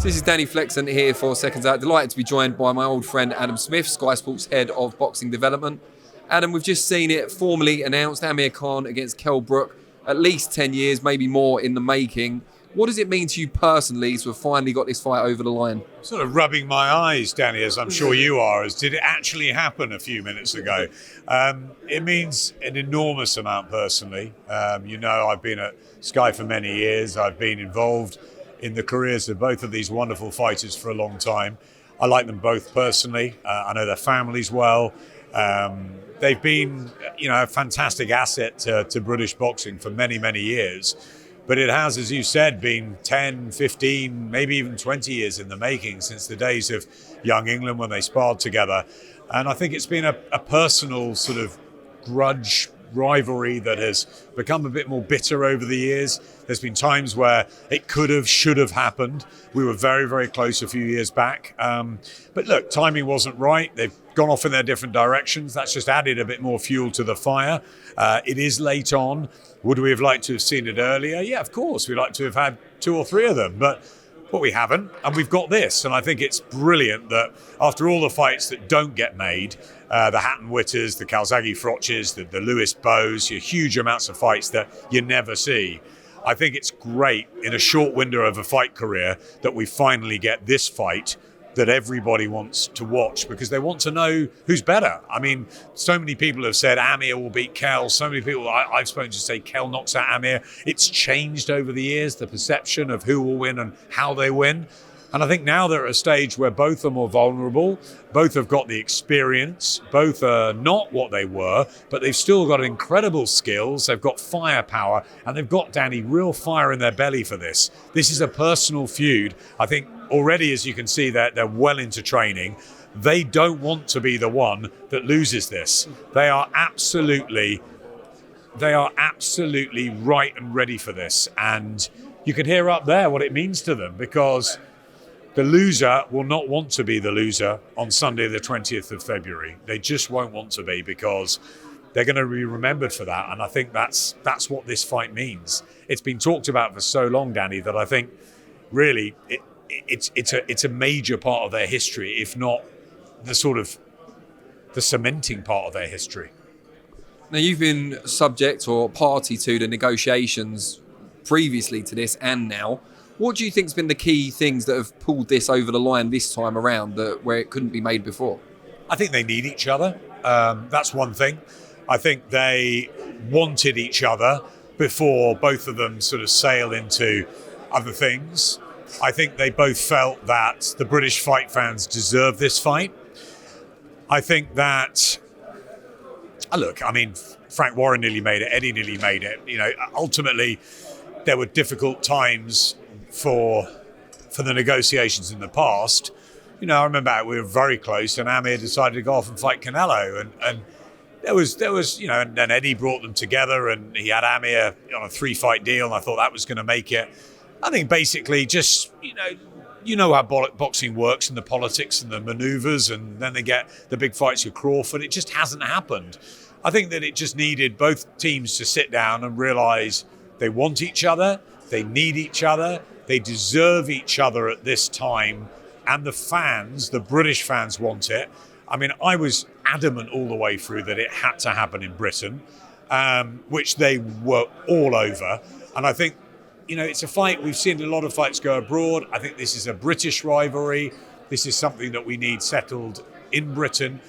So this is Danny Flexen here for Seconds Out. Delighted to be joined by my old friend Adam Smith, Sky Sports Head of Boxing Development. Adam, we've just seen it formally announced, Amir Khan against Kell Brook. At least 10 years, maybe more in the making. What does it mean to you personally to have finally got this fight over the line? Sort of rubbing my eyes, Danny, as I'm sure you are, as did it actually happen a few minutes ago? It means an enormous amount personally. I've been at Sky for many years. I've been involved in the careers of both of these wonderful fighters for a long time. I like them both personally. I know their families well. They've been, a fantastic asset to British boxing for many, many years. But it has, as you said, been 10, 15, maybe even 20 years in the making since the days of Young England when they sparred together. And I think it's been a personal sort of grudge rivalry that has become a bit more bitter over the years. There's been times where it could have, should have happened. We were very, very close a few years back. But look, timing wasn't right. They've gone off in their different directions. That's just added a bit more fuel to the fire. It is late on. Would we have liked to have seen it earlier? Yeah, of course. We'd like to have had 2 or 3 of them, but we haven't, and we've got this. And I think it's brilliant that after all the fights that don't get made, the Hatton Witters, the Calzaghe Frotches, the Lewis Bows, huge amounts of fights that you never see. I think it's great in a short window of a fight career that we finally get this fight that everybody wants to watch because they want to know who's better. I mean, so many people have said Amir will beat Kell. So many people I've spoken to say Kell knocks out Amir. It's changed over the years, the perception of who will win and how they win. And I think now they're at a stage where both are more vulnerable, both have got the experience, both are not what they were, but they've still got incredible skills, they've got firepower, and they've got, Danny, real fire in their belly for this. This is a personal feud. I think already, as you can see, they're well into training. They don't want to be the one that loses this. They are absolutely right and ready for this. And you can hear up there what it means to them because the loser will not want to be the loser on Sunday, the 20th of February. They just won't want to be because they're going to be remembered for that. And I think that's what this fight means. It's been talked about for so long, Danny, that I think really it's a major part of their history, if not the cementing part of their history. Now, you've been subject or party to the negotiations previously to this and now. What do you think has been the key things that have pulled this over the line this time around, where it couldn't be made before? I think they need each other. That's one thing. I think they wanted each other before both of them sort of sail into other things. I think they both felt that the British fight fans deserve this fight. I think that, Frank Warren nearly made it, Eddie nearly made it. Ultimately, there were difficult times for the negotiations in the past. I remember we were very close and Amir decided to go off and fight Canelo and there was and then Eddie brought them together and he had Amir on a 3-fight deal and I thought that was going to make it. I think basically just, how boxing works and the politics and the maneuvers and then they get the big fights with Crawford. It just hasn't happened. I think that it just needed both teams to sit down and realise they want each other, they need each other, they deserve each other at this time, and the fans, the British fans, want it. I mean, I was adamant all the way through that it had to happen in Britain, which they were all over. And I think, it's a fight. We've seen a lot of fights go abroad. I think this is a British rivalry. This is something that we need settled in Britain.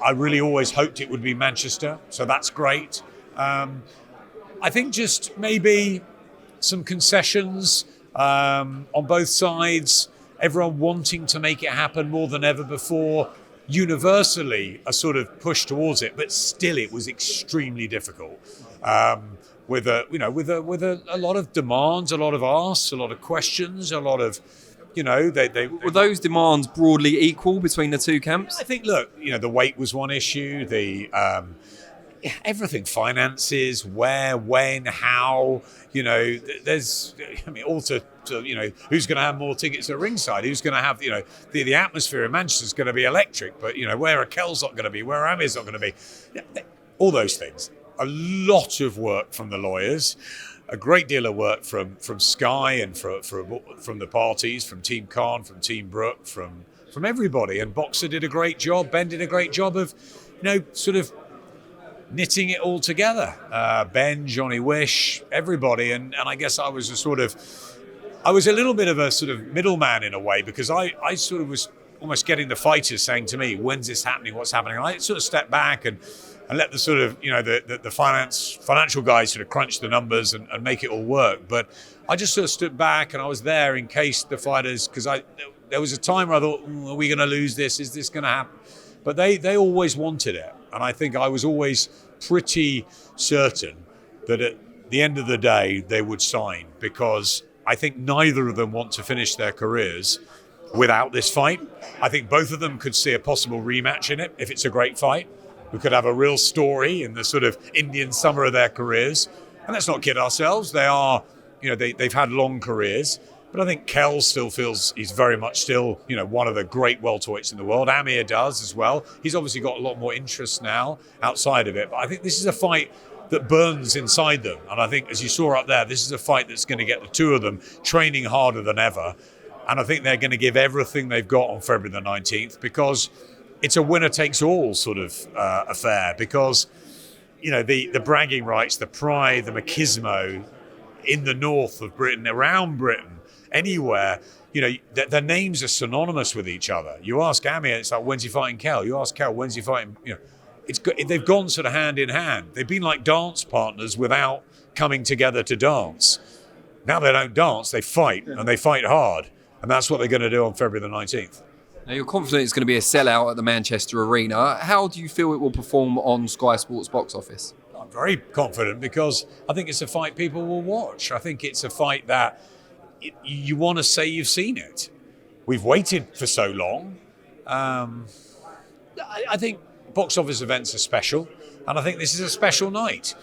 I really always hoped it would be Manchester, so that's great. I think just maybe some concessions on both sides, everyone wanting to make it happen more than ever before, universally a sort of push towards it, but still it was extremely difficult. With a lot of demands, a lot of asks, a lot of questions, a lot of, were those demands broadly equal between the two camps? I think, look, the weight was one issue, everything, finances, where, when, how, there's, also, who's going to have more tickets at ringside, who's going to have, the atmosphere in Manchester is going to be electric, but, where are Kell's not going to be, where Amir's not going to be, all those things. A lot of work from the lawyers. a great deal of work from Sky and from the parties, from Team Khan, from Team Brook, from everybody. And Boxer did a great job. Ben did a great job of, sort of knitting it all together. Ben, Johnny Wish, everybody. And I guess I was a little bit of a sort of middleman in a way, because I sort of was almost getting the fighters saying to me, when's this happening, what's happening? And I sort of stepped back and let the sort of, the financial guys sort of crunch the numbers and make it all work. But I just sort of stood back, and I was there in case the fighters, because there was a time where I thought, are we going to lose this? Is this going to happen? But they always wanted it. And I think I was always pretty certain that at the end of the day, they would sign, because I think neither of them want to finish their careers without this fight. I think both of them could see a possible rematch in it if it's a great fight. We could have a real story in the sort of Indian summer of their careers. And let's not kid ourselves. They are, they've had long careers. But I think Kell still feels he's very much still, one of the great welterweights in the world. Amir does as well. He's obviously got a lot more interest now outside of it. But I think this is a fight that burns inside them. And I think, as you saw up there, this is a fight that's going to get the two of them training harder than ever. And I think they're going to give everything they've got on February the 19th, because it's a winner-takes-all sort of affair, because, the bragging rights, the pride, the machismo in the north of Britain, around Britain, anywhere, their names are synonymous with each other. You ask Amir, it's like, when's he fighting Kell? You ask Kell, when's he fighting, they've gone sort of hand in hand. They've been like dance partners without coming together to dance. Now they don't dance, they fight, and they fight hard. And that's what they're going to do on February the 19th. Now, you're confident it's going to be a sellout at the Manchester Arena. How do you feel it will perform on Sky Sports box office? I'm very confident, because I think it's a fight people will watch. I think it's a fight that you want to say you've seen it. We've waited for so long. I think box office events are special, and I think this is a special night.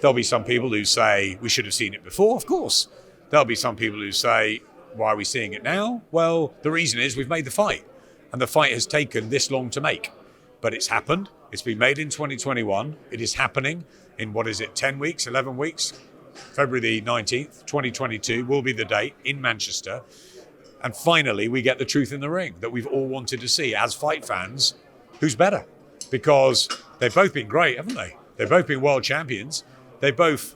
There'll be some people who say we should have seen it before, of course. There'll be some people who say, why are we seeing it now? Well, the reason is we've made the fight, and the fight has taken this long to make. But it's happened. It's been made in 2021. It is happening in, 10 weeks, 11 weeks? February the 19th, 2022 will be the date in Manchester. And finally, we get the truth in the ring that we've all wanted to see as fight fans. Who's better? Because they've both been great, haven't they? They've both been world champions. They've both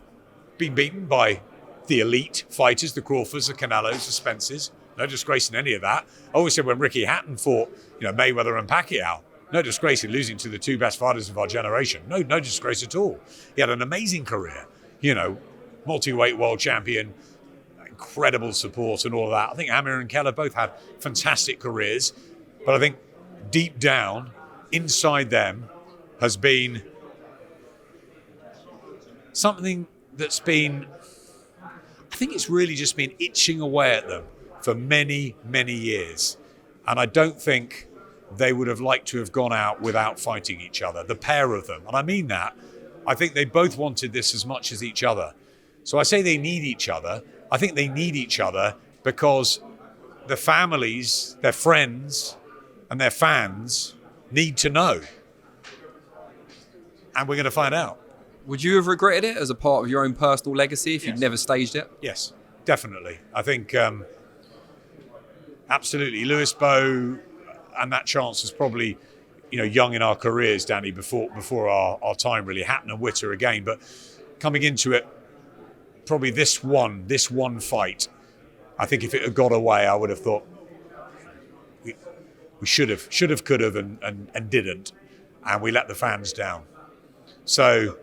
been beaten by the elite fighters, the Crawfords, the Canelos, the Spencers. No disgrace in any of that. I always said when Ricky Hatton fought, Mayweather and Pacquiao, no disgrace in losing to the two best fighters of our generation. No disgrace at all. He had an amazing career, multi-weight world champion, incredible support and all of that. I think Amir and Kell have both had fantastic careers, but I think deep down, inside them, has been something that's been, I think it's really just been itching away at them for many, many years. And I don't think they would have liked to have gone out without fighting each other, the pair of them. And I mean that. I think they both wanted this as much as each other. So I say they need each other. I think they need each other because the families, their friends, and their fans need to know. And we're going to find out. Would you have regretted it as a part of your own personal legacy if you'd never staged it? Yes, definitely. I think absolutely. Lewis Bowe and that chance was probably, young in our careers, Danny, before our time really. Hatton and Witter again, but coming into it, probably this one fight, I think if it had got away, I would have thought we should have, could have, and didn't, and we let the fans down. So,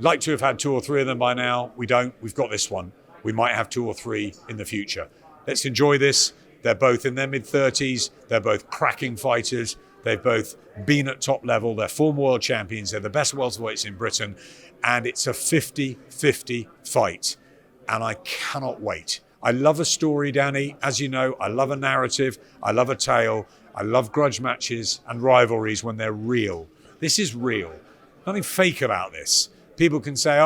like to have had 2 or 3 of them by now. We don't. We've got this one. We might have 2 or 3 in the future. Let's enjoy this. They're both in their mid-30s. They're both cracking fighters. They've both been at top level. They're former world champions. They're the best welterweights in Britain. And it's a 50-50 fight. And I cannot wait. I love a story, Danny. As you know, I love a narrative. I love a tale. I love grudge matches and rivalries when they're real. This is real. Nothing fake about this. People can say,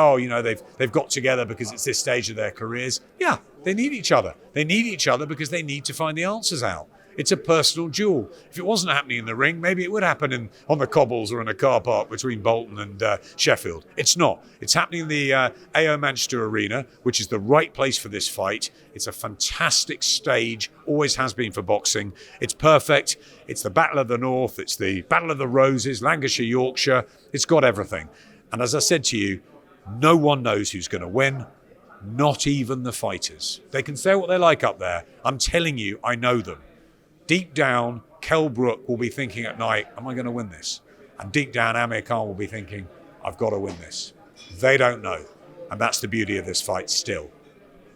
they've got together because it's this stage of their careers. Yeah, they need each other. They need each other because they need to find the answers out. It's a personal duel. If it wasn't happening in the ring, maybe it would happen on the cobbles or in a car park between Bolton and Sheffield. It's not. It's happening in the AO Manchester Arena, which is the right place for this fight. It's a fantastic stage, always has been for boxing. It's perfect. It's the Battle of the North. It's the Battle of the Roses, Lancashire, Yorkshire. It's got everything. And as I said to you, no one knows who's going to win. Not even the fighters. They can say what they like up there. I'm telling you, I know them. Deep down, Kell Brook will be thinking at night, am I going to win this? And deep down, Amir Khan will be thinking, I've got to win this. They don't know. And that's the beauty of this fight still.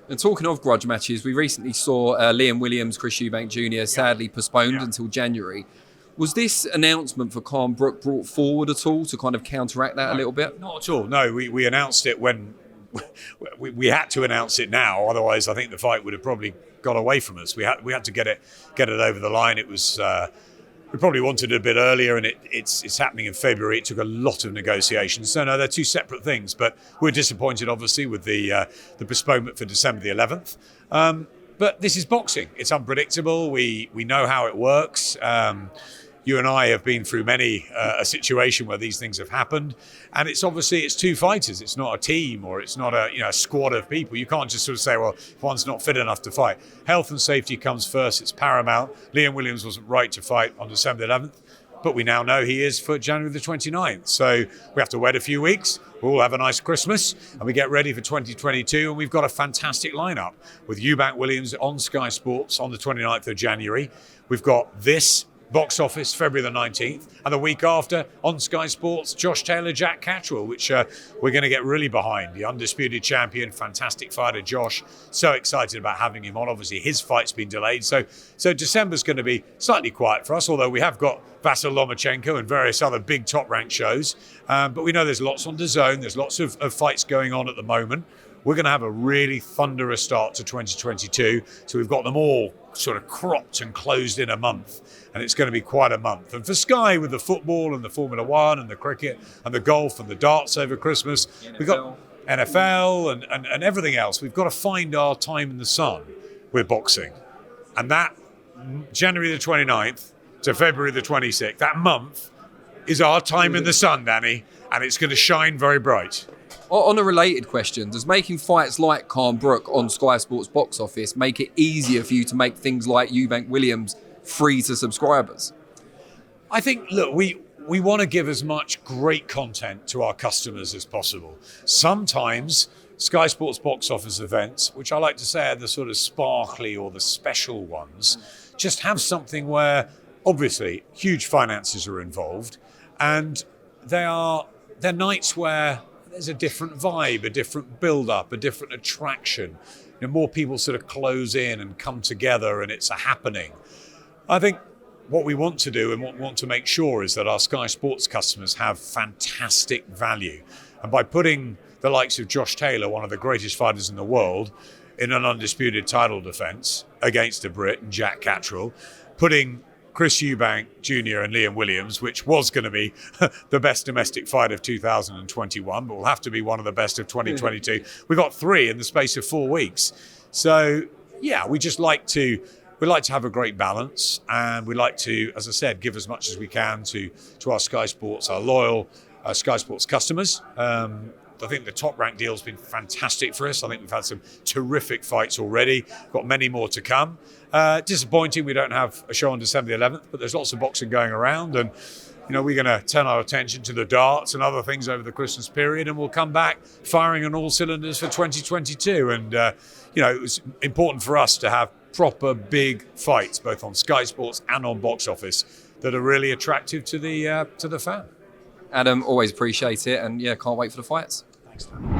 And talking of grudge matches, we recently saw Liam Williams, Chris Eubank Jr. sadly postponed until January. Was this announcement for Kell Brook brought forward at all to kind of counteract that a little bit? Not at all. No, we announced it when we had to announce it now. Otherwise, I think the fight would have probably got away from us. We had to get it over the line. It was we probably wanted it a bit earlier, and it's happening in February. It took a lot of negotiations. So no, they're two separate things. But we're disappointed, obviously, with the postponement for December the 11th. But this is boxing. It's unpredictable. We know how it works. You and I have been through many a situation where these things have happened, and it's two fighters. It's not a team, or it's not a squad of people. You can't just sort of say, well, if one's not fit enough to fight. Health and safety comes first. It's paramount. Liam Williams wasn't right to fight on December the 11th, but we now know he is for January the 29th. So we have to wait a few weeks. We'll all have a nice Christmas, and we get ready for 2022. And we've got a fantastic lineup with Eubank Williams on Sky Sports on the 29th of January. We've got this box office February the 19th, and the week after on Sky Sports, Josh Taylor, Jack Catterall, which we're going to get really behind. The undisputed champion, fantastic fighter Josh. So excited about having him on. Obviously his fight's been delayed, so December's going to be slightly quiet for us, although we have got Vasyl Lomachenko and various other big top-ranked shows. But we know there's lots on DAZN. There's lots of fights going on at the moment. We're going to have a really thunderous start to 2022. So we've got them all sort of cropped and closed in a month. And it's going to be quite a month. And for Sky, with the football and the Formula One and the cricket and the golf and the darts over Christmas, we've got NFL and everything else. We've got to find our time in the sun with boxing. And that January the 29th to February the 26th, that month is our time in the sun, Danny. And it's going to shine very bright. On a related question, does making fights like Kell Brook on Sky Sports box office make it easier for you to make things like Eubank Williams free to subscribers? I think, look, we want to give as much great content to our customers as possible. Sometimes Sky Sports box office events, which I like to say are the sort of sparkly or the special ones, just have something where obviously huge finances are involved, and they're nights where there's a different vibe, a different build-up, a different attraction. More people sort of close in and come together, and it's a happening. I think what we want to do and what we want to make sure is that our Sky Sports customers have fantastic value. And by putting the likes of Josh Taylor, one of the greatest fighters in the world, in an undisputed title defence against a Brit and Jack Catterall, putting Chris Eubank Jr. and Liam Williams, which was going to be the best domestic fight of 2021, but will have to be one of the best of 2022. We've got 3 in the space of 4 weeks. So, yeah, we like to have a great balance, and we like to, as I said, give as much as we can to our Sky Sports, our loyal Sky Sports customers. I think the Top Rank deal has been fantastic for us. I think we've had some terrific fights already. Got many more to come. Disappointing we don't have a show on December the 11th, but there's lots of boxing going around, and we're going to turn our attention to the darts and other things over the Christmas period, and we'll come back firing on all cylinders for 2022. And it was important for us to have proper big fights, both on Sky Sports and on box office, that are really attractive to the fan. Adam, always appreciate it, and can't wait for the fights. Thanks, Dan.